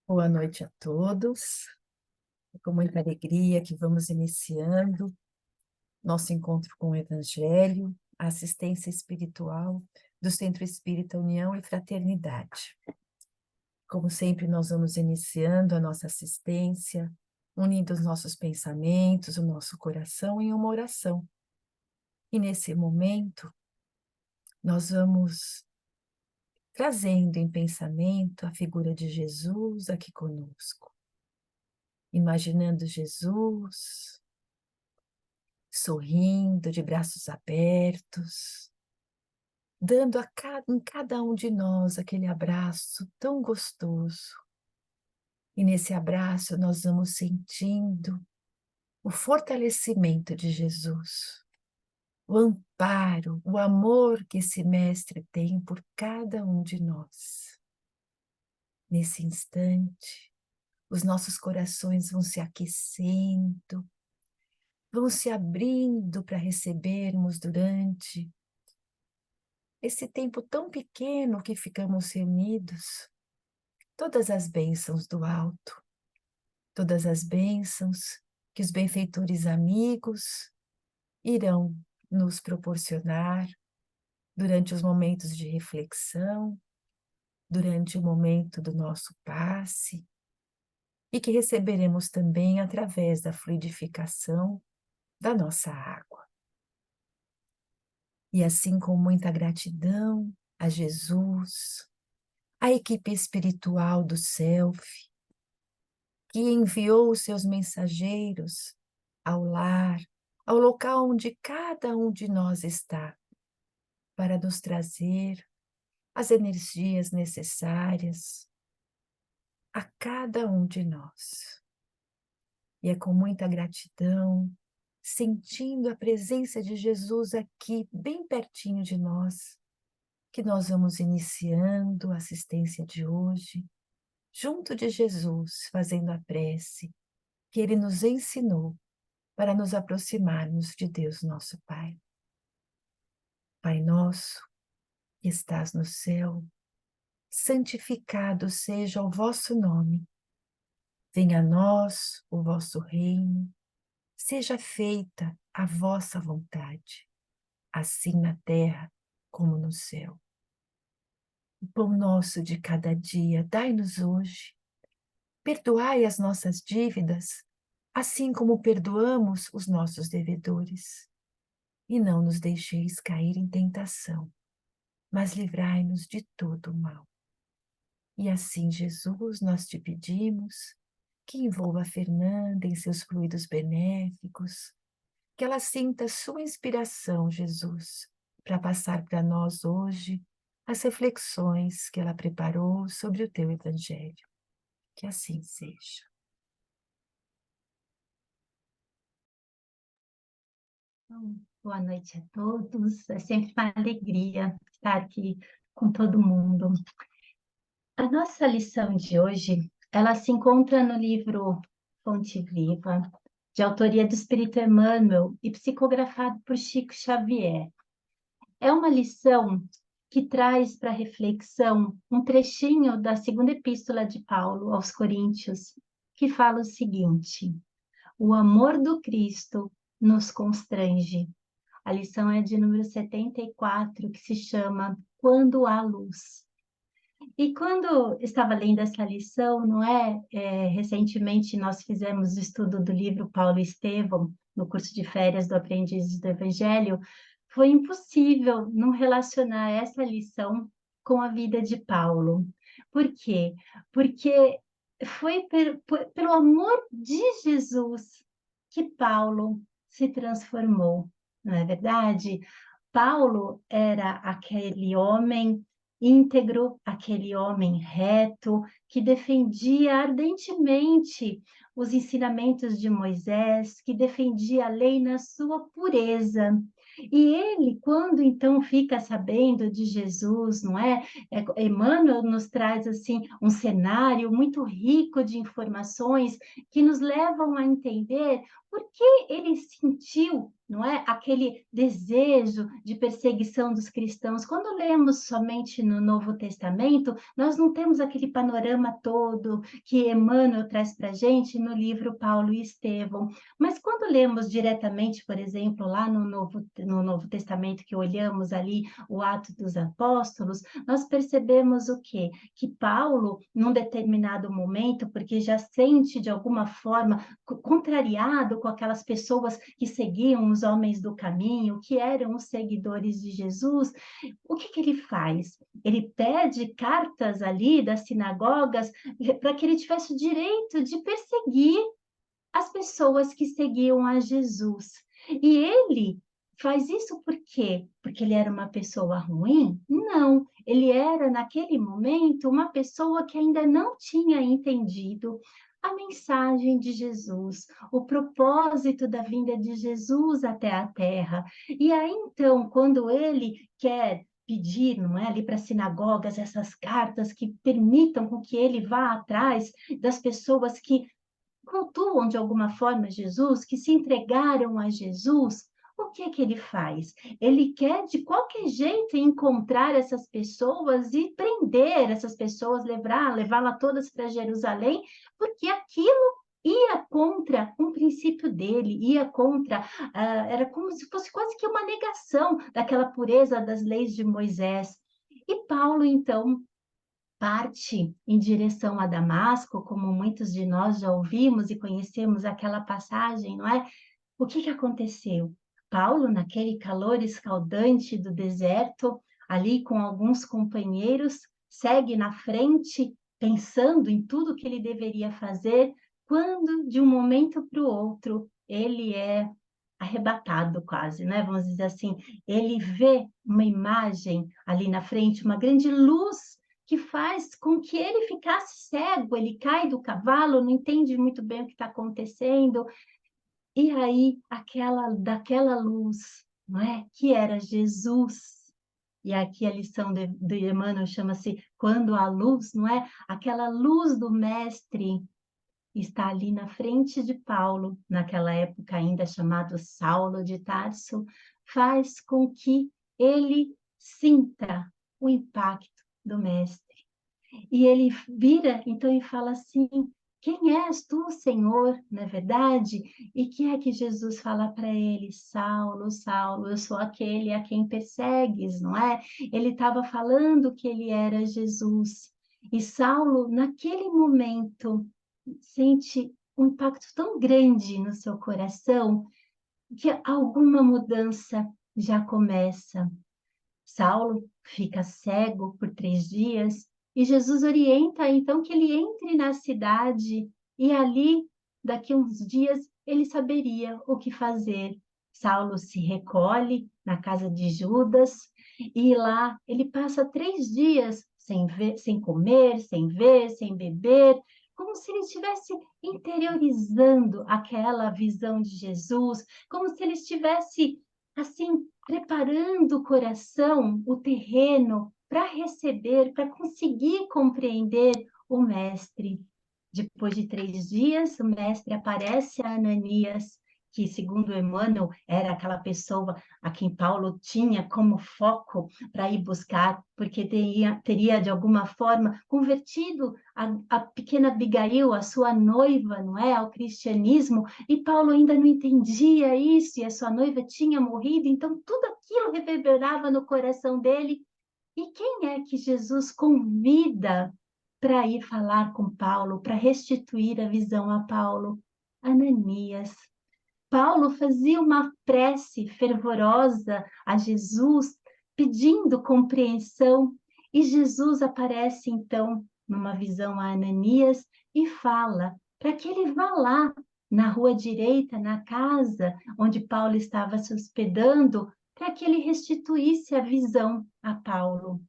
Boa noite a todos. É com muita alegria que vamos iniciando nosso encontro com o Evangelho, a assistência espiritual do Centro Espírita União e Fraternidade. Como sempre, nós vamos iniciando a nossa assistência, unindo os nossos pensamentos, o nosso coração em uma oração. E nesse momento, nós vamos trazendo em pensamento a figura de Jesus aqui conosco. Imaginando Jesus sorrindo, de braços abertos, dando em cada um de nós aquele abraço tão gostoso. E nesse abraço nós vamos sentindo o fortalecimento de Jesus, o amparo, o amor que esse mestre tem por cada um de nós. Nesse instante, os nossos corações vão se aquecendo, vão se abrindo para recebermos durante esse tempo tão pequeno que ficamos reunidos, todas as bênçãos do alto, todas as bênçãos que os benfeitores amigos irão nos proporcionar durante os momentos de reflexão, durante o momento do nosso passe, e que receberemos também através da fluidificação da nossa água. E assim, com muita gratidão a Jesus, a equipe espiritual do Self, que enviou os seus mensageiros ao lar, ao local onde cada um de nós está, para nos trazer as energias necessárias a cada um de nós. E é com muita gratidão, sentindo a presença de Jesus aqui, bem pertinho de nós, que nós vamos iniciando a assistência de hoje, junto de Jesus, fazendo a prece que Ele nos ensinou para nos aproximarmos de Deus, nosso Pai. Pai nosso, que estás no céu, santificado seja o vosso nome. Venha a nós o vosso reino, seja feita a vossa vontade, assim na terra como no céu. O pão nosso de cada dia dai-nos hoje. Perdoai as nossas dívidas, assim como perdoamos os nossos devedores. E não nos deixeis cair em tentação, mas livrai-nos de todo o mal. E assim, Jesus, nós te pedimos que envolva a Fernanda em seus fluidos benéficos, que ela sinta sua inspiração, Jesus, para passar para nós hoje as reflexões que ela preparou sobre o teu Evangelho. Que assim seja. Então, boa noite a todos. É sempre uma alegria estar aqui com todo mundo. A nossa lição de hoje, ela se encontra no livro Fonte Viva, de autoria do Espírito Emmanuel e psicografado por Chico Xavier. É uma lição que traz para reflexão um trechinho da segunda epístola de Paulo aos Coríntios, que fala o seguinte: o amor do Cristo nos constrange. A lição é de número 74, que se chama Quando há luz. E quando estava lendo essa lição, não é? Recentemente nós fizemos o estudo do livro Paulo e Estevão, no curso de férias do Aprendizes do Evangelho. Foi impossível não relacionar essa lição com a vida de Paulo. Por quê? Porque foi pelo amor de Jesus que Paulo se transformou, não é verdade? Paulo era aquele homem íntegro, aquele homem reto, que defendia ardentemente os ensinamentos de Moisés, que defendia a lei na sua pureza. E ele, quando então fica sabendo de Jesus, não é? Emmanuel nos traz assim um cenário muito rico de informações que nos levam a entender por que ele sentiu, não é, aquele desejo de perseguição dos cristãos? Quando lemos somente no Novo Testamento, nós não temos aquele panorama todo que Emmanuel traz para a gente no livro Paulo e Estevão. Mas quando lemos diretamente, por exemplo, lá no Novo Testamento, que olhamos ali o Ato dos Apóstolos, nós percebemos o quê? Que Paulo, num determinado momento, porque já sente de alguma forma contrariado com aquelas pessoas que seguiam os homens do caminho, que eram os seguidores de Jesus, o que ele faz? Ele pede cartas ali das sinagogas para que ele tivesse o direito de perseguir as pessoas que seguiam a Jesus. E ele faz isso por quê? Porque ele era uma pessoa ruim? Não, ele era, naquele momento, uma pessoa que ainda não tinha entendido a mensagem de Jesus, o propósito da vinda de Jesus até a Terra. E aí, então, quando ele quer pedir, não é, ali para as sinagogas, essas cartas que permitam com que ele vá atrás das pessoas que cultuam de alguma forma Jesus, que se entregaram a Jesus, o que que ele faz? Ele quer de qualquer jeito encontrar essas pessoas e prender essas pessoas, levá-las todas para Jerusalém, porque aquilo ia contra um princípio dele, ia contra, era como se fosse quase que uma negação daquela pureza das leis de Moisés. E Paulo, então, parte em direção a Damasco, como muitos de nós já ouvimos e conhecemos aquela passagem, não é? O que que aconteceu? Paulo, naquele calor escaldante do deserto, ali com alguns companheiros, segue na frente, pensando em tudo que ele deveria fazer, quando de um momento para o outro ele é arrebatado quase, né? Vamos dizer assim, ele vê uma imagem ali na frente, uma grande luz que faz com que ele ficasse cego, ele cai do cavalo, não entende muito bem o que está acontecendo, e aí daquela luz, não é? Que era Jesus. E aqui a lição de Emmanuel chama-se Quando a luz, não é? Aquela luz do mestre está ali na frente de Paulo, naquela época ainda chamado Saulo de Tarso, faz com que ele sinta o impacto do mestre. E ele vira então e fala assim: quem és tu, Senhor, não é verdade? E que é que Jesus fala para ele? Saulo, Saulo, eu sou aquele a quem persegues, não é? Ele estava falando que ele era Jesus. E Saulo, naquele momento, sente um impacto tão grande no seu coração que alguma mudança já começa. Saulo fica cego por 3 dias e Jesus orienta então que ele entre na cidade e ali, daqui a uns dias, ele saberia o que fazer. Saulo se recolhe na casa de Judas e lá ele passa 3 dias sem ver, sem comer, sem ver, sem beber, como se ele estivesse interiorizando aquela visão de Jesus, como se ele estivesse assim preparando o coração, o terreno para receber, para conseguir compreender o mestre. Depois de 3 dias, o mestre aparece a Ananias, que, segundo Emmanuel, era aquela pessoa a quem Paulo tinha como foco para ir buscar, porque teria, de alguma forma, convertido a pequena Abigail, a sua noiva, não é, ao cristianismo, e Paulo ainda não entendia isso, e a sua noiva tinha morrido, então tudo aquilo reverberava no coração dele. E quem é que Jesus convida para ir falar com Paulo, para restituir a visão a Paulo? Ananias. Paulo fazia uma prece fervorosa a Jesus, pedindo compreensão, e Jesus aparece então numa visão a Ananias e fala para que ele vá lá na rua direita, na casa onde Paulo estava se hospedando, para que ele restituísse a visão a Paulo.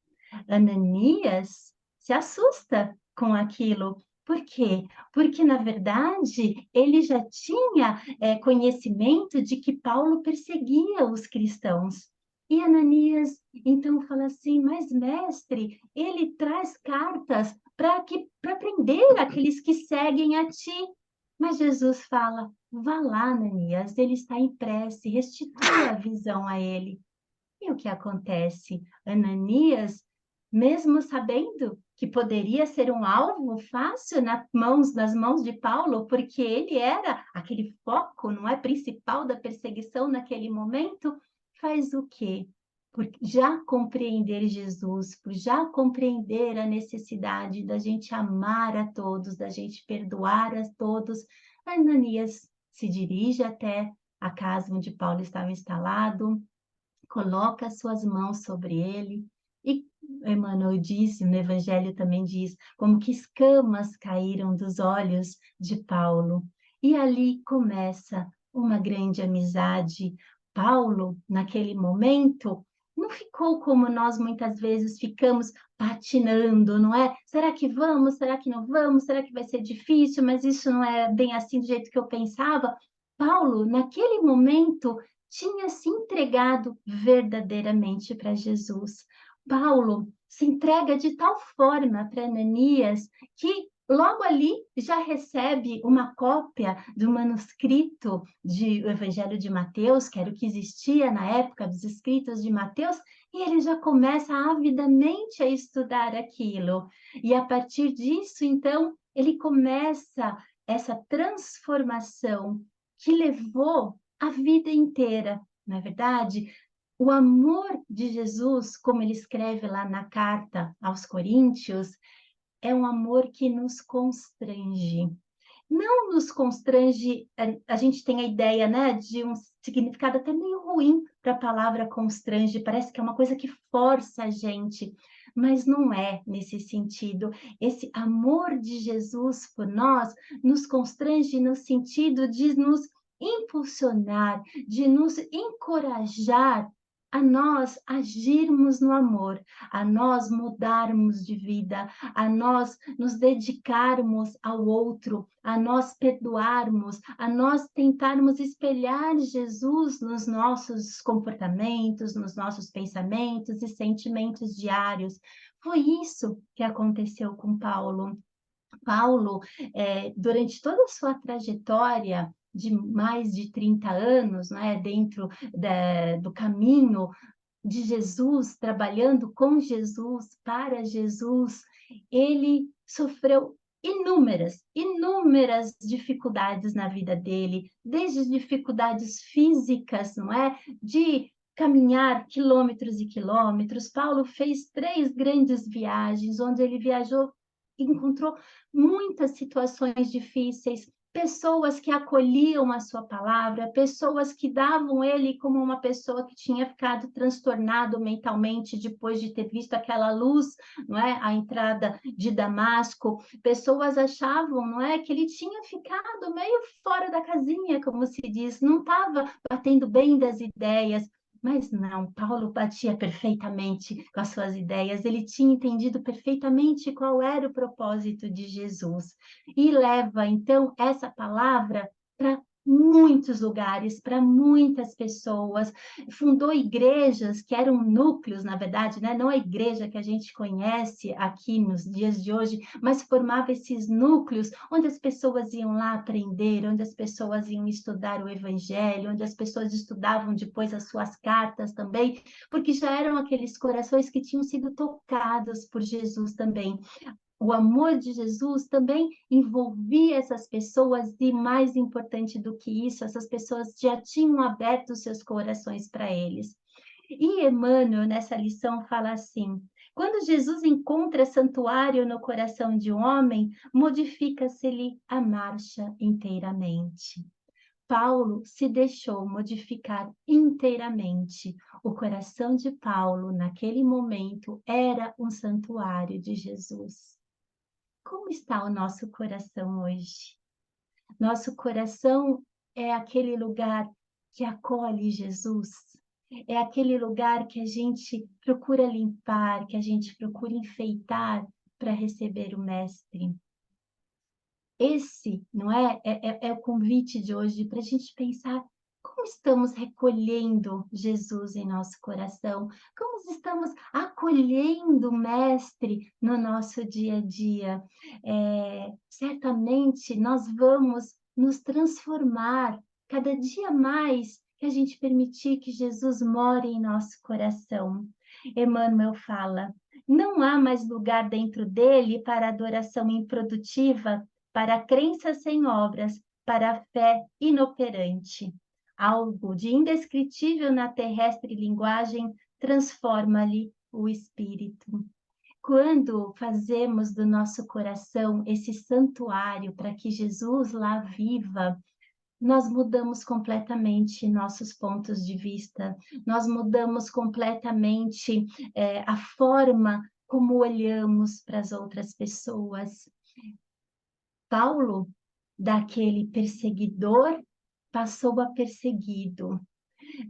Ananias se assusta com aquilo. Por quê? Porque, na verdade, ele já tinha conhecimento de que Paulo perseguia os cristãos. E Ananias então fala assim: mas mestre, ele traz cartas para prender aqueles que seguem a ti. Mas Jesus fala: vá lá, Ananias, ele está em prece, restitua a visão a ele. E o que acontece? Ananias, mesmo sabendo que poderia ser um alvo fácil nas mãos de Paulo, porque ele era aquele foco, não é, principal da perseguição naquele momento, faz o quê? Por já compreender Jesus, por já compreender a necessidade da gente amar a todos, da gente perdoar a todos, Ananias se dirige até a casa onde Paulo estava instalado, coloca as suas mãos sobre ele e Emmanuel disse, no Evangelho também diz, como que escamas caíram dos olhos de Paulo. E ali começa uma grande amizade. Paulo, naquele momento, não ficou como nós muitas vezes ficamos patinando, não é? Será que vamos? Será que não vamos? Será que vai ser difícil? Mas isso não é bem assim do jeito que eu pensava. Paulo, naquele momento, tinha se entregado verdadeiramente para Jesus. Paulo se entrega de tal forma para Ananias que logo ali já recebe uma cópia do manuscrito do Evangelho de Mateus, que era o que existia na época dos escritos de Mateus, e ele já começa avidamente a estudar aquilo. E a partir disso, então, ele começa essa transformação que levou a vida inteira, não é verdade? O amor de Jesus, como ele escreve lá na carta aos Coríntios, é um amor que nos constrange. Não nos constrange, a gente tem a ideia, né, de um significado até meio ruim para a palavra constrange, parece que é uma coisa que força a gente, mas não é nesse sentido. Esse amor de Jesus por nós nos constrange no sentido de nos impulsionar, de nos encorajar a nós agirmos no amor, a nós mudarmos de vida, a nós nos dedicarmos ao outro, a nós perdoarmos, a nós tentarmos espelhar Jesus nos nossos comportamentos, nos nossos pensamentos e sentimentos diários. Foi isso que aconteceu com Paulo. Paulo, durante toda a sua trajetória de mais de 30 anos, né, dentro do caminho de Jesus, trabalhando com Jesus, para Jesus, ele sofreu inúmeras dificuldades na vida dele, desde dificuldades físicas, não é? De caminhar quilômetros e quilômetros. Paulo fez 3 grandes viagens, onde ele viajou e encontrou muitas situações difíceis, pessoas que acolhiam a sua palavra, pessoas que davam ele como uma pessoa que tinha ficado transtornado mentalmente depois de ter visto aquela luz, não é, a entrada de Damasco. Pessoas achavam, não é, que ele tinha ficado meio fora da casinha, como se diz, não estava batendo bem das ideias. Mas não, Paulo batia perfeitamente com as suas ideias, ele tinha entendido perfeitamente qual era o propósito de Jesus e leva, então, essa palavra para muitos lugares, para muitas pessoas. Fundou igrejas que eram núcleos, na verdade, né? Não a igreja que a gente conhece aqui nos dias de hoje, mas formava esses núcleos onde as pessoas iam lá aprender, onde as pessoas iam estudar o evangelho, onde as pessoas estudavam depois as suas cartas também, porque já eram aqueles corações que tinham sido tocados por Jesus também. O amor de Jesus também envolvia essas pessoas e, mais importante do que isso, essas pessoas já tinham aberto seus corações para eles. E Emmanuel, nessa lição, fala assim: quando Jesus encontra santuário no coração de um homem, modifica-se-lhe a marcha inteiramente. Paulo se deixou modificar inteiramente. O coração de Paulo, naquele momento, era um santuário de Jesus. Como está o nosso coração hoje? Nosso coração é aquele lugar que acolhe Jesus, é aquele lugar que a gente procura limpar, que a gente procura enfeitar para receber o Mestre. Esse, não é? É o convite de hoje para a gente pensar como estamos recolhendo Jesus em nosso coração, como estamos acolhendo o Mestre no nosso dia a dia. Certamente nós vamos nos transformar cada dia mais que a gente permitir que Jesus more em nosso coração. Emmanuel fala: não há mais lugar dentro dele para adoração improdutiva, para a crença sem obras, para a fé inoperante. Algo de indescritível na terrestre linguagem transforma-lhe o espírito. Quando fazemos do nosso coração esse santuário para que Jesus lá viva, nós mudamos completamente nossos pontos de vista, nós mudamos completamente a forma como olhamos para as outras pessoas. Paulo, daquele perseguidor, passou a perseguido.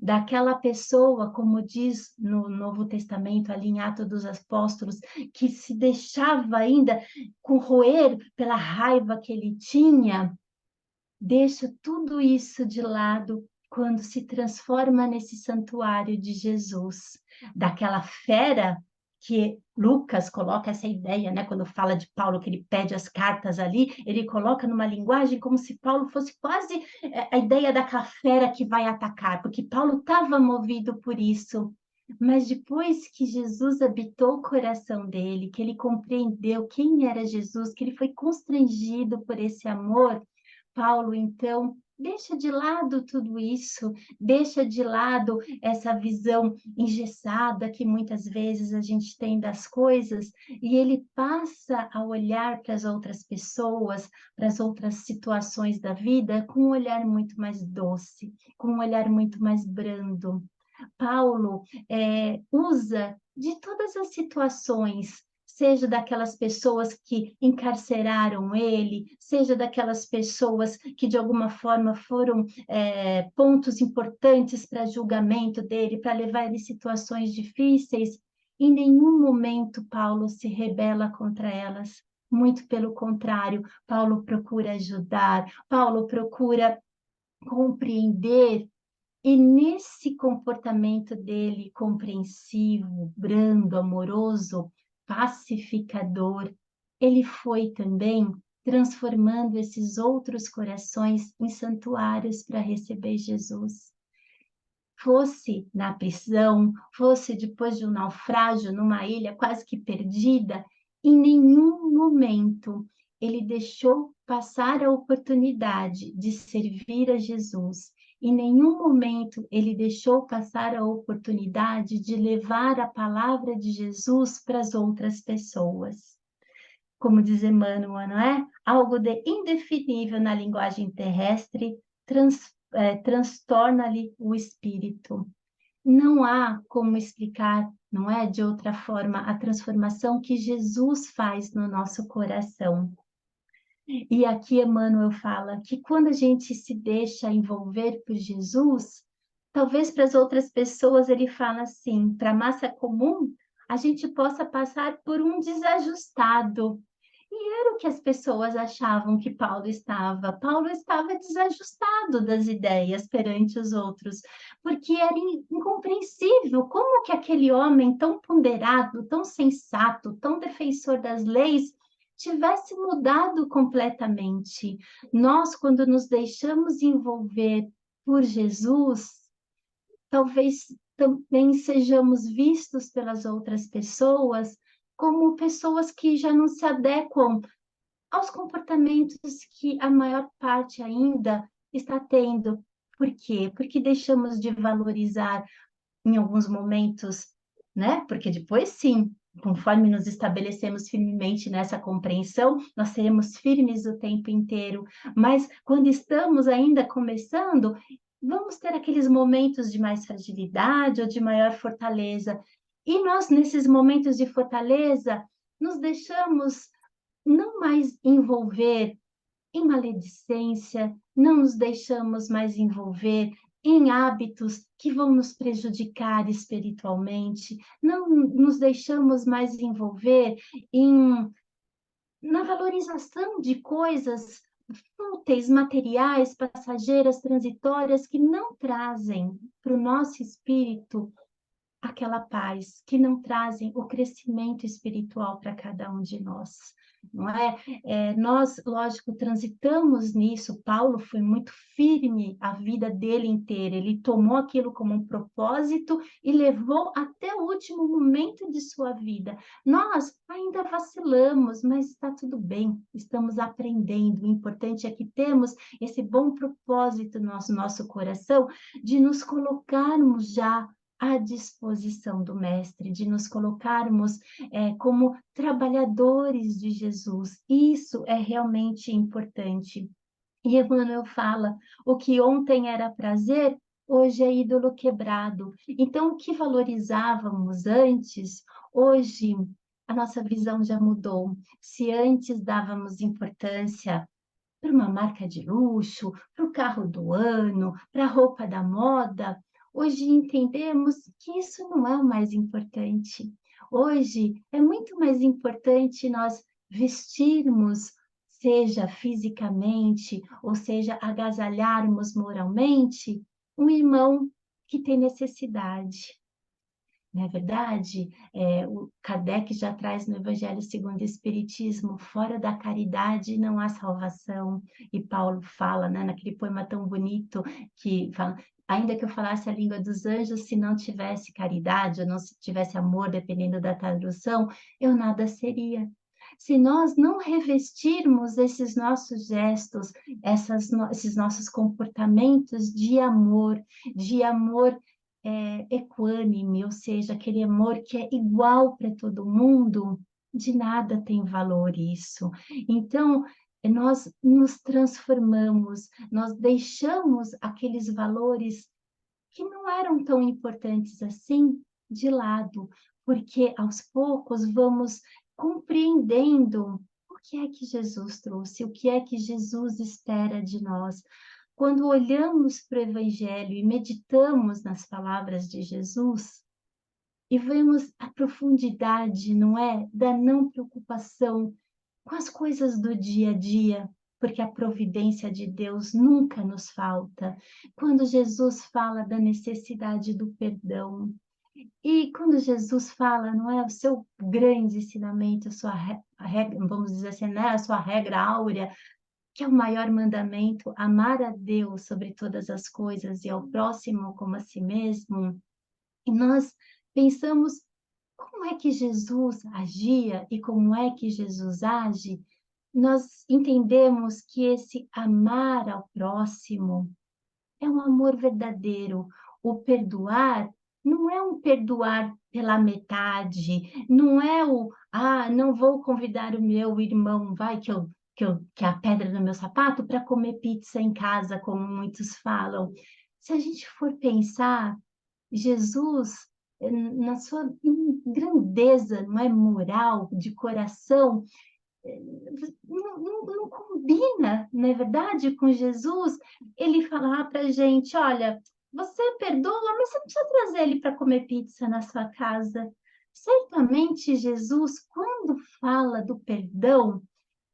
Daquela pessoa, como diz no Novo Testamento, ali em Atos dos Apóstolos, que se deixava ainda corroer pela raiva que ele tinha, deixa tudo isso de lado quando se transforma nesse santuário de Jesus. Daquela fera que Lucas coloca essa ideia, né? Quando fala de Paulo, que ele pede as cartas ali, ele coloca numa linguagem como se Paulo fosse quase a ideia daquela fera que vai atacar, porque Paulo estava movido por isso. Mas depois que Jesus habitou o coração dele, que ele compreendeu quem era Jesus, que ele foi constrangido por esse amor, Paulo, então, deixa de lado tudo isso, deixa de lado essa visão engessada que muitas vezes a gente tem das coisas, e ele passa a olhar para as outras pessoas, para as outras situações da vida, com um olhar muito mais doce, com um olhar muito mais brando. Paulo usa de todas as situações, seja daquelas pessoas que encarceraram ele, seja daquelas pessoas que de alguma forma foram pontos importantes para julgamento dele, para levar ele em situações difíceis. Em nenhum momento Paulo se rebela contra elas. Muito pelo contrário, Paulo procura ajudar, Paulo procura compreender, e nesse comportamento dele compreensivo, brando, amoroso, pacificador, ele foi também transformando esses outros corações em santuários para receber Jesus. Fosse na prisão, fosse depois de um naufrágio numa ilha quase que perdida, em nenhum momento ele deixou passar a oportunidade de servir a Jesus. Em nenhum momento ele deixou passar a oportunidade de levar a palavra de Jesus para as outras pessoas. Como diz Emmanuel, não é? Algo de indefinível na linguagem terrestre transtorna-lhe o espírito. Não há como explicar, não é, de outra forma, a transformação que Jesus faz no nosso coração. E aqui Emmanuel fala que quando a gente se deixa envolver por Jesus, talvez para as outras pessoas ele fala assim, para a massa comum, a gente possa passar por um desajustado. E era o que as pessoas achavam que Paulo estava. Paulo estava desajustado das ideias perante os outros, porque era incompreensível como que aquele homem tão ponderado, tão sensato, tão defensor das leis, tivesse mudado completamente. Nós, quando nos deixamos envolver por Jesus, talvez também sejamos vistos pelas outras pessoas como pessoas que já não se adequam aos comportamentos que a maior parte ainda está tendo. Por quê? Porque deixamos de valorizar em alguns momentos, né? Porque depois, sim, conforme nos estabelecemos firmemente nessa compreensão, nós seremos firmes o tempo inteiro. Mas quando estamos ainda começando, vamos ter aqueles momentos de mais fragilidade ou de maior fortaleza. E nós, nesses momentos de fortaleza, nos deixamos não mais envolver em maledicência, não nos deixamos mais envolver em hábitos que vão nos prejudicar espiritualmente, não nos deixamos mais envolver na valorização de coisas fúteis, materiais, passageiras, transitórias, que não trazem para o nosso espírito aquela paz, que não trazem o crescimento espiritual para cada um de nós. não é? Nós, lógico, transitamos nisso. Paulo foi muito firme a vida dele inteira. Ele tomou aquilo como um propósito e levou até o último momento de sua vida. Nós ainda vacilamos, mas está tudo bem. Estamos aprendendo. O importante é que temos esse bom propósito no nosso coração de nos colocarmos já à disposição do Mestre, de nos colocarmos como trabalhadores de Jesus. Isso é realmente importante. E Emmanuel fala: o que ontem era prazer, hoje é ídolo quebrado. Então, o que valorizávamos antes, hoje a nossa visão já mudou. Se antes dávamos importância para uma marca de luxo, para o carro do ano, para a roupa da moda, hoje entendemos que isso não é o mais importante. Hoje é muito mais importante nós vestirmos, seja fisicamente, ou seja, agasalharmos moralmente, um irmão que tem necessidade. Não é verdade? O Kardec já traz no Evangelho segundo o Espiritismo, fora da caridade não há salvação. E Paulo fala, né, naquele poema tão bonito, que fala, ainda que eu falasse a língua dos anjos, se não tivesse caridade, ou não tivesse amor, dependendo da tradução, eu nada seria. Se nós não revestirmos esses nossos gestos, esses nossos comportamentos de amor equânime, ou seja, aquele amor que é igual para todo mundo, de nada tem valor isso. Então, nós nos transformamos, nós deixamos aqueles valores que não eram tão importantes assim de lado, porque aos poucos vamos compreendendo o que é que Jesus trouxe, o que é que Jesus espera de nós. Quando olhamos para o Evangelho e meditamos nas palavras de Jesus, e vemos a profundidade, não é? Da não preocupação com as coisas do dia a dia, porque a providência de Deus nunca nos falta. Quando Jesus fala da necessidade do perdão, e quando Jesus fala, não é, o seu grande ensinamento, a sua regra, vamos dizer assim, né, a sua regra áurea, que é o maior mandamento, amar a Deus sobre todas as coisas e ao próximo como a si mesmo, e nós pensamos como é que Jesus agia e como é que Jesus age, nós entendemos que esse amar ao próximo é um amor verdadeiro. O perdoar não é um perdoar pela metade, não é não vou convidar o meu irmão, vai que é a pedra no meu sapato para comer pizza em casa, como muitos falam. Se a gente for pensar, Jesus, na sua grandeza, não é moral, de coração, não combina, não é verdade, com Jesus, ele falar para a gente, olha, você perdoa, mas você não precisa trazer ele para comer pizza na sua casa. Certamente Jesus, quando fala do perdão,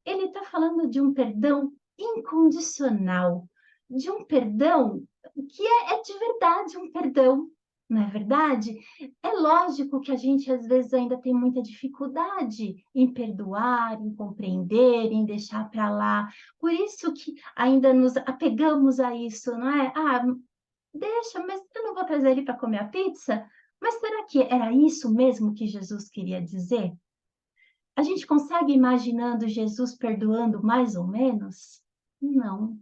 ele está falando de um perdão incondicional, de um perdão que é de verdade um perdão, não é verdade? É lógico que a gente às vezes ainda tem muita dificuldade em perdoar, em compreender, em deixar para lá. Por isso que ainda nos apegamos a isso, não é? Deixa, mas eu não vou trazer ele para comer a pizza. Mas será que era isso mesmo que Jesus queria dizer? A gente consegue imaginando Jesus perdoando mais ou menos? Não.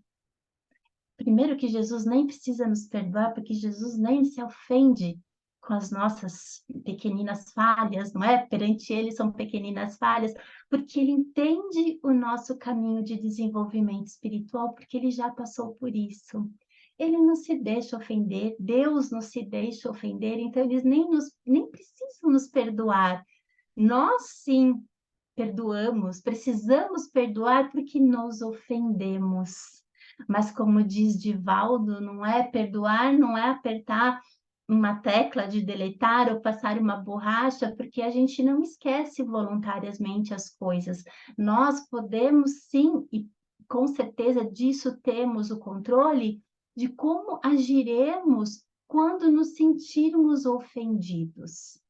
Primeiro que Jesus nem precisa nos perdoar, porque Jesus nem se ofende com as nossas pequeninas falhas, não é? Perante ele são pequeninas falhas, porque ele entende o nosso caminho de desenvolvimento espiritual, porque ele já passou por isso. Ele não se deixa ofender, Deus não se deixa ofender, então eles nem precisam nos perdoar. Nós sim perdoamos, precisamos perdoar porque nos ofendemos. Mas como diz Divaldo, não é perdoar, não é apertar uma tecla de deletar ou passar uma borracha, porque a gente não esquece voluntariamente as coisas. Nós podemos sim, e com certeza disso temos o controle, de como agiremos quando nos sentirmos ofendidos.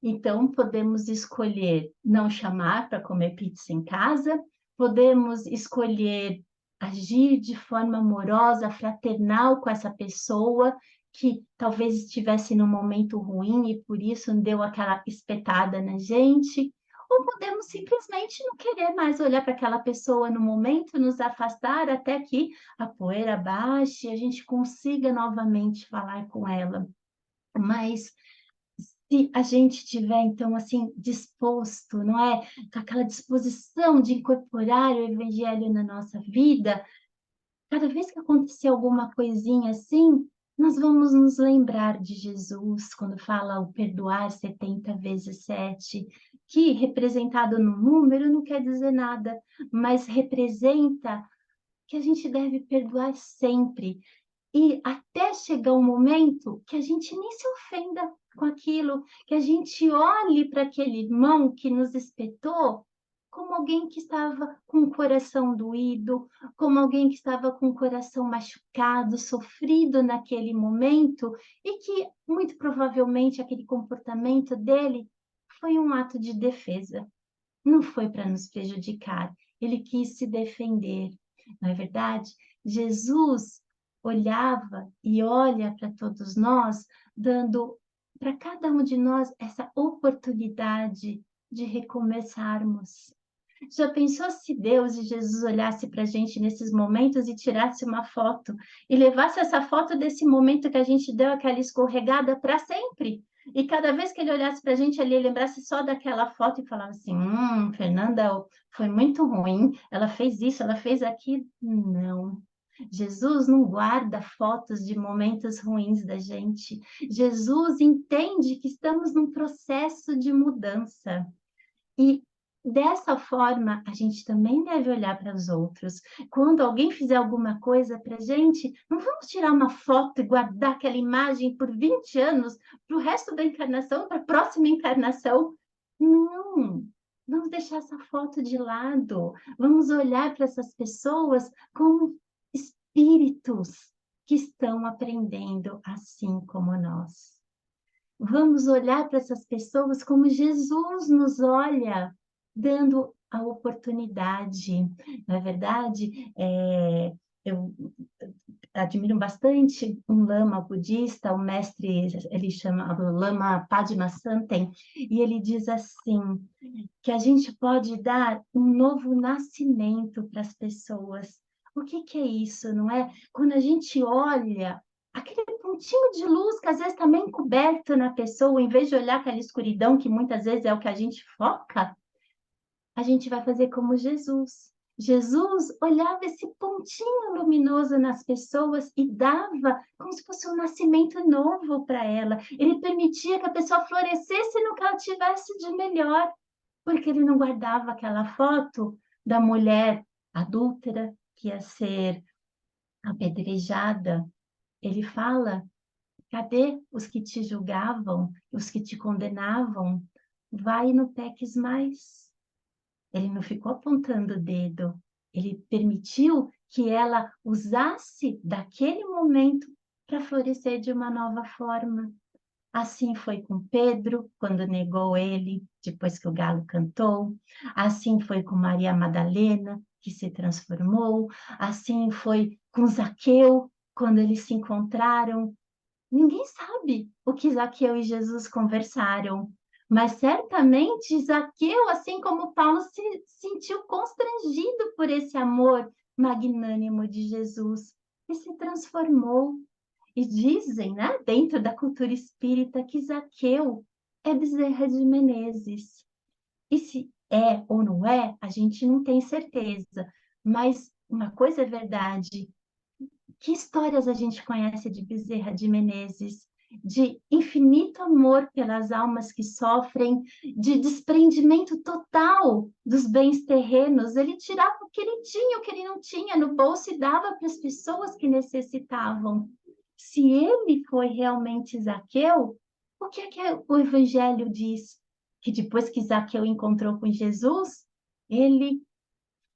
Então, podemos escolher não chamar para comer pizza em casa, podemos escolher agir de forma amorosa, fraternal com essa pessoa que talvez estivesse num momento ruim e por isso deu aquela espetada na gente, ou podemos simplesmente não querer mais olhar para aquela pessoa no momento, nos afastar até que a poeira baixe e a gente consiga novamente falar com ela. Mas se a gente tiver, então, assim, disposto, não é? Com aquela disposição de incorporar o evangelho na nossa vida, cada vez que acontecer alguma coisinha assim, nós vamos nos lembrar de Jesus, quando fala o perdoar 70 vezes 7, que representado no número não quer dizer nada, mas representa que a gente deve perdoar sempre, e até chegar um momento que a gente nem se ofenda com aquilo, que a gente olhe para aquele irmão que nos espetou como alguém que estava com o coração doído, como alguém que estava com o coração machucado, sofrido naquele momento, e que muito provavelmente aquele comportamento dele foi um ato de defesa, não foi para nos prejudicar, ele quis se defender, não é verdade? Jesus olhava e olha para todos nós, dando para cada um de nós essa oportunidade de recomeçarmos. Já pensou se Deus e Jesus olhasse para a gente nesses momentos e tirasse uma foto e levasse essa foto desse momento que a gente deu aquela escorregada para sempre? E cada vez que ele olhasse para a gente, ele lembrasse só daquela foto e falava assim: Fernanda, foi muito ruim, ela fez isso, ela fez aquilo. Não. Jesus não guarda fotos de momentos ruins da gente. Jesus entende que estamos num processo de mudança. E dessa forma, a gente também deve olhar para os outros. Quando alguém fizer alguma coisa para a gente, não vamos tirar uma foto e guardar aquela imagem por 20 anos, para o resto da encarnação, para a próxima encarnação. Não, vamos deixar essa foto de lado. Vamos olhar para essas pessoas como espíritos que estão aprendendo assim como nós. Vamos olhar para essas pessoas como Jesus nos olha, dando a oportunidade. Na verdade, eu admiro bastante um lama budista, o mestre, ele chama o lama Padmasambhava, e ele diz assim, que a gente pode dar um novo nascimento para as pessoas. O que que é isso, não é? Quando a gente olha aquele pontinho de luz que às vezes está meio encoberto na pessoa, em vez de olhar aquela escuridão que muitas vezes é o que a gente foca, a gente vai fazer como Jesus. Jesus olhava esse pontinho luminoso nas pessoas e dava como se fosse um nascimento novo para ela. Ele permitia que a pessoa florescesse no que ela tivesse de melhor, porque ele não guardava aquela foto da mulher adúltera que ia ser apedrejada. Ele fala: cadê os que te julgavam, os que te condenavam? Vai e não peques mais. Ele não ficou apontando o dedo, ele permitiu que ela usasse daquele momento para florescer de uma nova forma. Assim foi com Pedro, quando negou ele, depois que o galo cantou. Assim foi com Maria Madalena, que se transformou. Assim foi com Zaqueu, quando eles se encontraram. Ninguém sabe o que Zaqueu e Jesus conversaram, mas certamente Zaqueu, assim como Paulo, se sentiu constrangido por esse amor magnânimo de Jesus e se transformou. E dizem, né, dentro da cultura espírita, que Zaqueu é Bezerra de Menezes. E se é ou não é, a gente não tem certeza. Mas uma coisa é verdade: que histórias a gente conhece de Bezerra de Menezes, de infinito amor pelas almas que sofrem, de desprendimento total dos bens terrenos. Ele tirava o que ele tinha, o que ele não tinha no bolso e dava para as pessoas que necessitavam. Se ele foi realmente Zaqueu, o que é que o Evangelho diz? Que depois que Zaqueu encontrou com Jesus, ele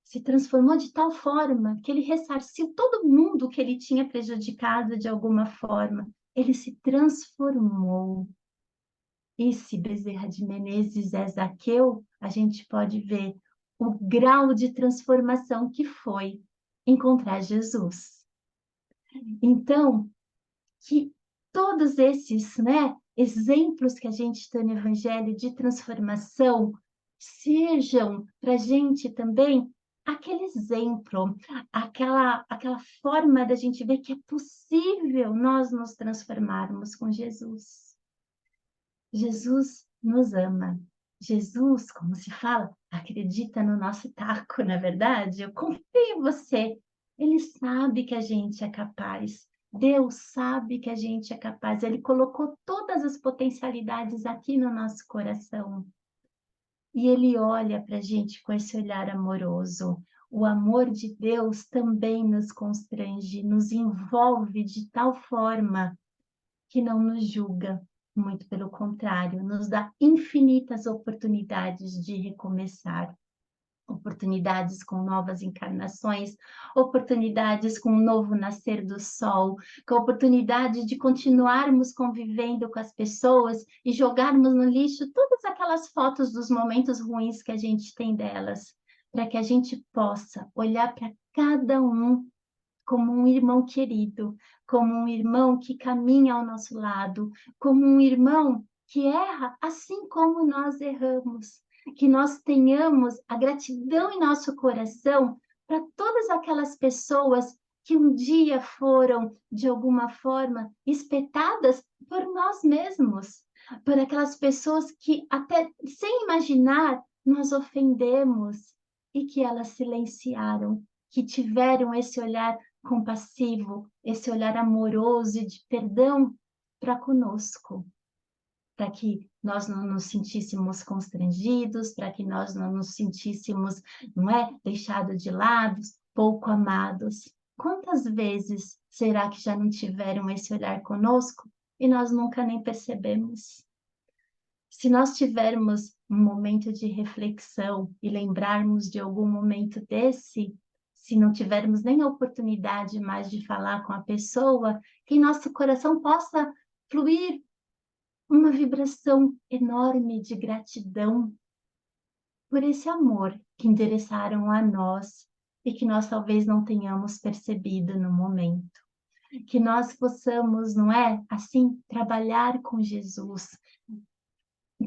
se transformou de tal forma que ele ressarciu todo mundo que ele tinha prejudicado de alguma forma. Ele se transformou. e se Bezerra de Menezes é Zaqueu, a gente pode ver o grau de transformação que foi encontrar Jesus. Então, que todos esses, né, exemplos que a gente tem no Evangelho de transformação sejam para a gente também aquele exemplo, aquela forma da gente ver que é possível nós nos transformarmos com Jesus. Jesus nos ama. Jesus, como se fala, acredita no nosso taco, na verdade. Eu confio em você. Ele sabe que a gente é capaz. Deus sabe que a gente é capaz. Ele colocou todas as potencialidades aqui no nosso coração. E ele olha para a gente com esse olhar amoroso. O amor de Deus também nos constrange, nos envolve de tal forma que não nos julga, muito pelo contrário, nos dá infinitas oportunidades de recomeçar, oportunidades com novas encarnações, oportunidades com um novo nascer do sol, com a oportunidade de continuarmos convivendo com as pessoas e jogarmos no lixo todas aquelas fotos dos momentos ruins que a gente tem delas, para que a gente possa olhar para cada um como um irmão querido, como um irmão que caminha ao nosso lado, como um irmão que erra assim como nós erramos, que nós tenhamos a gratidão em nosso coração para todas aquelas pessoas que um dia foram, de alguma forma, espetadas por nós mesmos, por aquelas pessoas que, até sem imaginar, nós ofendemos e que elas silenciaram, que tiveram esse olhar compassivo, esse olhar amoroso e de perdão para conosco, para que nós não nos sentíssemos constrangidos, para que nós não nos sentíssemos, não é, deixados de lado, pouco amados. Quantas vezes será que já não tiveram esse olhar conosco e nós nunca nem percebemos? Se nós tivermos um momento de reflexão e lembrarmos de algum momento desse, se não tivermos nem a oportunidade mais de falar com a pessoa, que em nosso coração possa fluir uma vibração enorme de gratidão por esse amor que endereçaram a nós e que nós talvez não tenhamos percebido no momento. Que nós possamos, não é, assim, trabalhar com Jesus,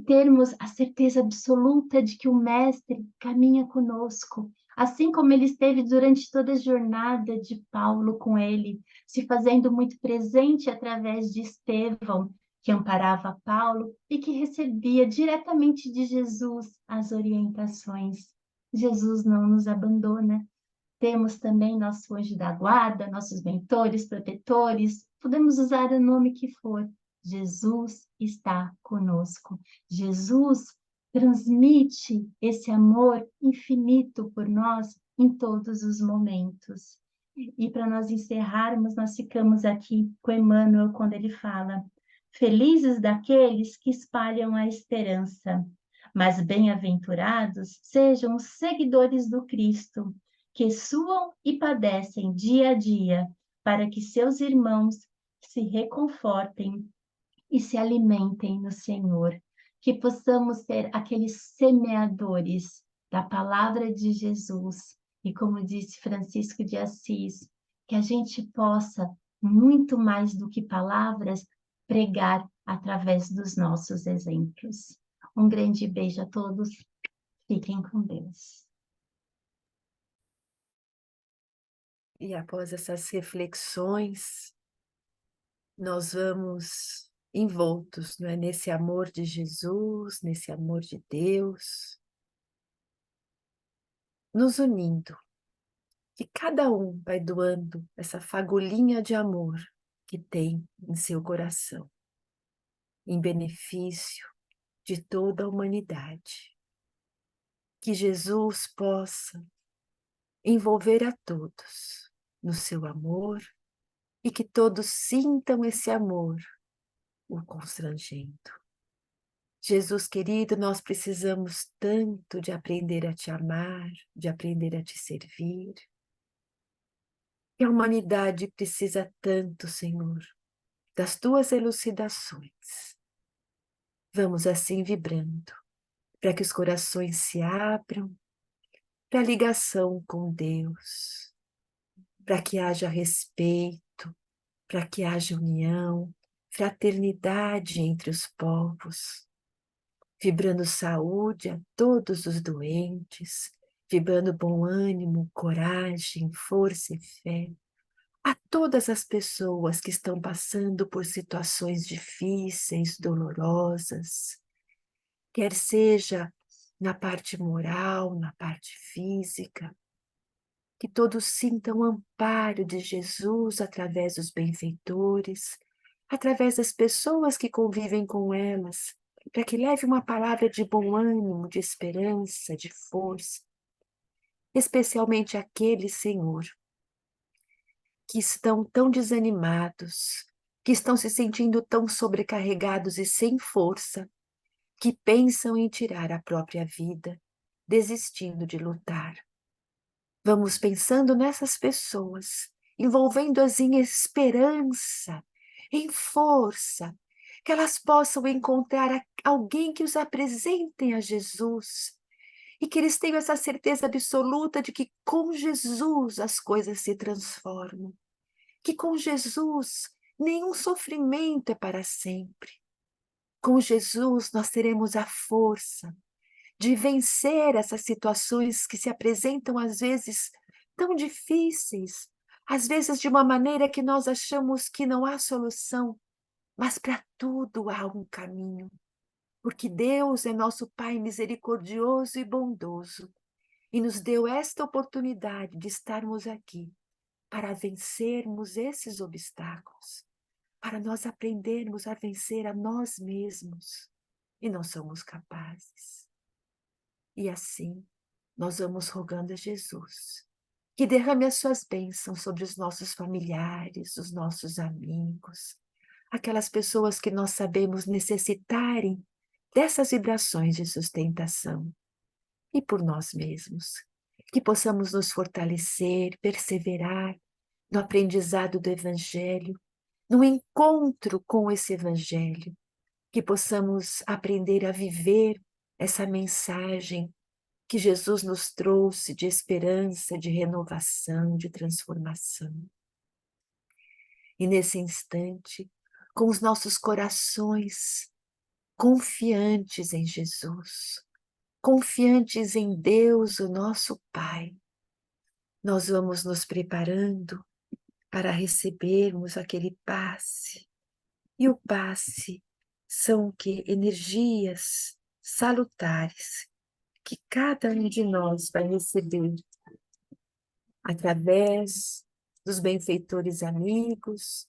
termos a certeza absoluta de que o Mestre caminha conosco, assim como ele esteve durante toda a jornada de Paulo com ele, se fazendo muito presente através de Estevão, que amparava Paulo e que recebia diretamente de Jesus as orientações. Jesus não nos abandona. Temos também nosso anjo da guarda, nossos mentores, protetores, podemos usar o nome que for. Jesus está conosco. Jesus transmite esse amor infinito por nós em todos os momentos. E para nós encerrarmos, nós ficamos aqui com Emmanuel quando ele fala: felizes daqueles que espalham a esperança, mas bem-aventurados sejam os seguidores do Cristo, que suam e padecem dia a dia, para que seus irmãos se reconfortem e se alimentem no Senhor. Que possamos ser aqueles semeadores da palavra de Jesus. E como disse Francisco de Assis, que a gente possa, muito mais do que palavras, pregar através dos nossos exemplos. Um grande beijo a todos. Fiquem com Deus. E após essas reflexões, nós vamos envoltos, não é, nesse amor de Jesus, nesse amor de Deus, nos unindo. E cada um vai doando essa fagulhinha de amor que tem em seu coração, em benefício de toda a humanidade. Que Jesus possa envolver a todos no seu amor e que todos sintam esse amor o constrangendo. Jesus querido, nós precisamos tanto de aprender a te amar, de aprender a te servir. E a humanidade precisa tanto, Senhor, das tuas elucidações. Vamos assim vibrando, para que os corações se abram para a ligação com Deus, para que haja respeito, para que haja união, fraternidade entre os povos, vibrando saúde a todos os doentes, vibrando bom ânimo, coragem, força e fé a todas as pessoas que estão passando por situações difíceis, dolorosas, quer seja na parte moral, na parte física, que todos sintam o amparo de Jesus através dos benfeitores, através das pessoas que convivem com elas, para que leve uma palavra de bom ânimo, de esperança, de força, especialmente aqueles, Senhor, que estão tão desanimados, que estão se sentindo tão sobrecarregados e sem força, que pensam em tirar a própria vida, desistindo de lutar. Vamos pensando nessas pessoas, envolvendo-as em esperança, em força, que elas possam encontrar alguém que os apresentem a Jesus e que eles tenham essa certeza absoluta de que com Jesus as coisas se transformam, que com Jesus nenhum sofrimento é para sempre. Com Jesus nós teremos a força de vencer essas situações que se apresentam às vezes tão difíceis, às vezes de uma maneira que nós achamos que não há solução, mas para tudo há um caminho, porque Deus é nosso Pai misericordioso e bondoso e nos deu esta oportunidade de estarmos aqui para vencermos esses obstáculos, para nós aprendermos a vencer a nós mesmos e não somos capazes. E assim, nós vamos rogando a Jesus que derrame as suas bênçãos sobre os nossos familiares, os nossos amigos, aquelas pessoas que nós sabemos necessitarem dessas vibrações de sustentação. E por nós mesmos, que possamos nos fortalecer, perseverar no aprendizado do Evangelho, no encontro com esse Evangelho, que possamos aprender a viver essa mensagem que Jesus nos trouxe de esperança, de renovação, de transformação. E nesse instante, com os nossos corações confiantes em Jesus, confiantes em Deus, o nosso Pai, nós vamos nos preparando para recebermos aquele passe. E o passe são o quê? Energias salutares que cada um de nós vai receber através dos benfeitores amigos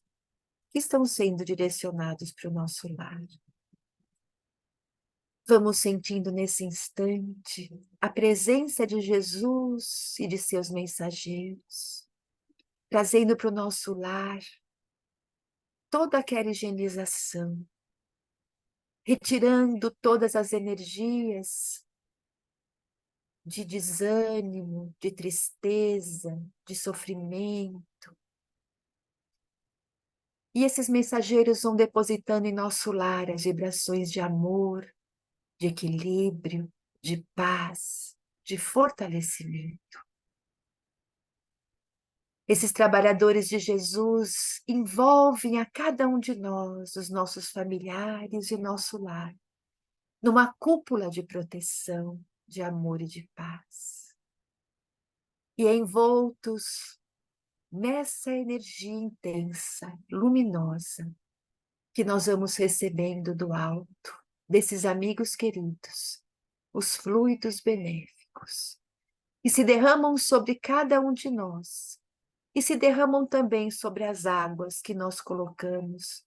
que estão sendo direcionados para o nosso lar. Vamos sentindo nesse instante a presença de Jesus e de seus mensageiros, trazendo para o nosso lar toda aquela higienização, retirando todas as energias de desânimo, de tristeza, de sofrimento. E esses mensageiros vão depositando em nosso lar as vibrações de amor, de equilíbrio, de paz, de fortalecimento. Esses trabalhadores de Jesus envolvem a cada um de nós, os nossos familiares e o nosso lar, numa cúpula de proteção, de amor e de paz. E envoltos nessa energia intensa, luminosa, que nós vamos recebendo do alto, desses amigos queridos, os fluidos benéficos, e se derramam sobre cada um de nós, e se derramam também sobre as águas que nós colocamos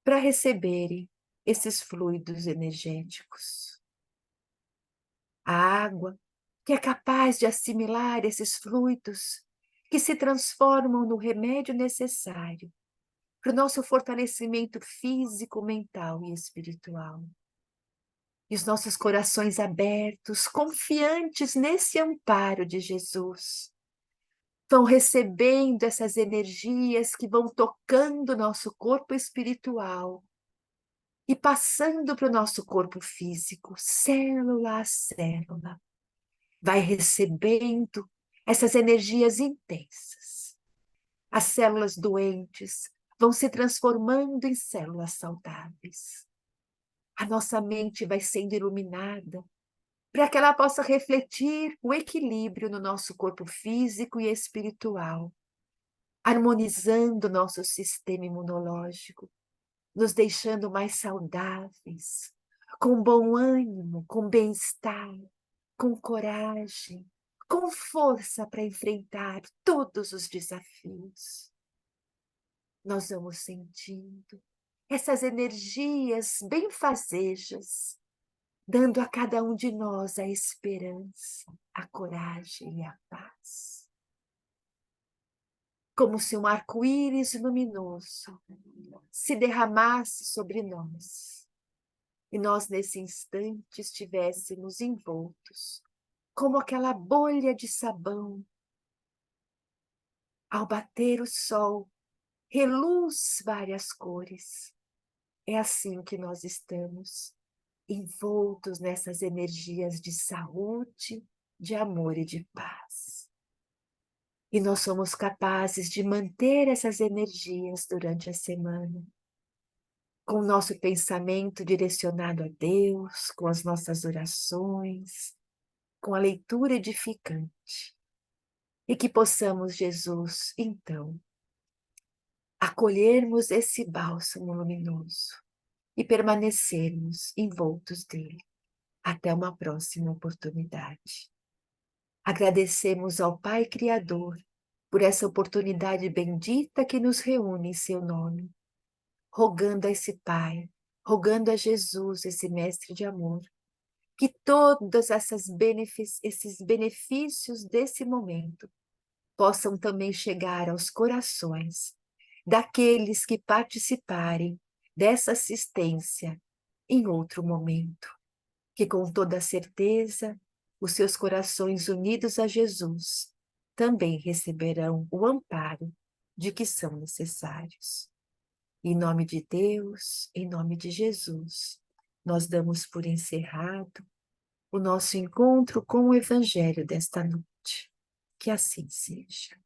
para receberem esses fluidos energéticos. A água que é capaz de assimilar esses fluidos que se transformam no remédio necessário para o nosso fortalecimento físico, mental e espiritual. E os nossos corações abertos, confiantes nesse amparo de Jesus, vão recebendo essas energias que vão tocando nosso corpo espiritual e passando para o nosso corpo físico, célula a célula, vai recebendo essas energias intensas. As células doentes vão se transformando em células saudáveis. A nossa mente vai sendo iluminada para que ela possa refletir o equilíbrio no nosso corpo físico e espiritual, harmonizando o nosso sistema imunológico, nos deixando mais saudáveis, com bom ânimo, com bem-estar, com coragem, com força para enfrentar todos os desafios. Nós vamos sentindo essas energias benfazejas, dando a cada um de nós a esperança, a coragem e a paz. Como se um arco-íris luminoso se derramasse sobre nós e nós, nesse instante, estivéssemos envoltos, como aquela bolha de sabão. Ao bater o sol, reluz várias cores. É assim que nós estamos, envoltos nessas energias de saúde, de amor e de paz. E nós somos capazes de manter essas energias durante a semana, com o nosso pensamento direcionado a Deus, com as nossas orações, com a leitura edificante. E que possamos, Jesus, então, acolhermos esse bálsamo luminoso e permanecermos envoltos dele até uma próxima oportunidade. Agradecemos ao Pai Criador por essa oportunidade bendita que nos reúne em seu nome, rogando a esse Pai, rogando a Jesus, esse Mestre de amor, que todos esses benefícios desse momento possam também chegar aos corações daqueles que participarem dessa assistência em outro momento, que com toda certeza os seus corações unidos a Jesus também receberão o amparo de que são necessários. Em nome de Deus, em nome de Jesus, nós damos por encerrado o nosso encontro com o Evangelho desta noite. Que assim seja.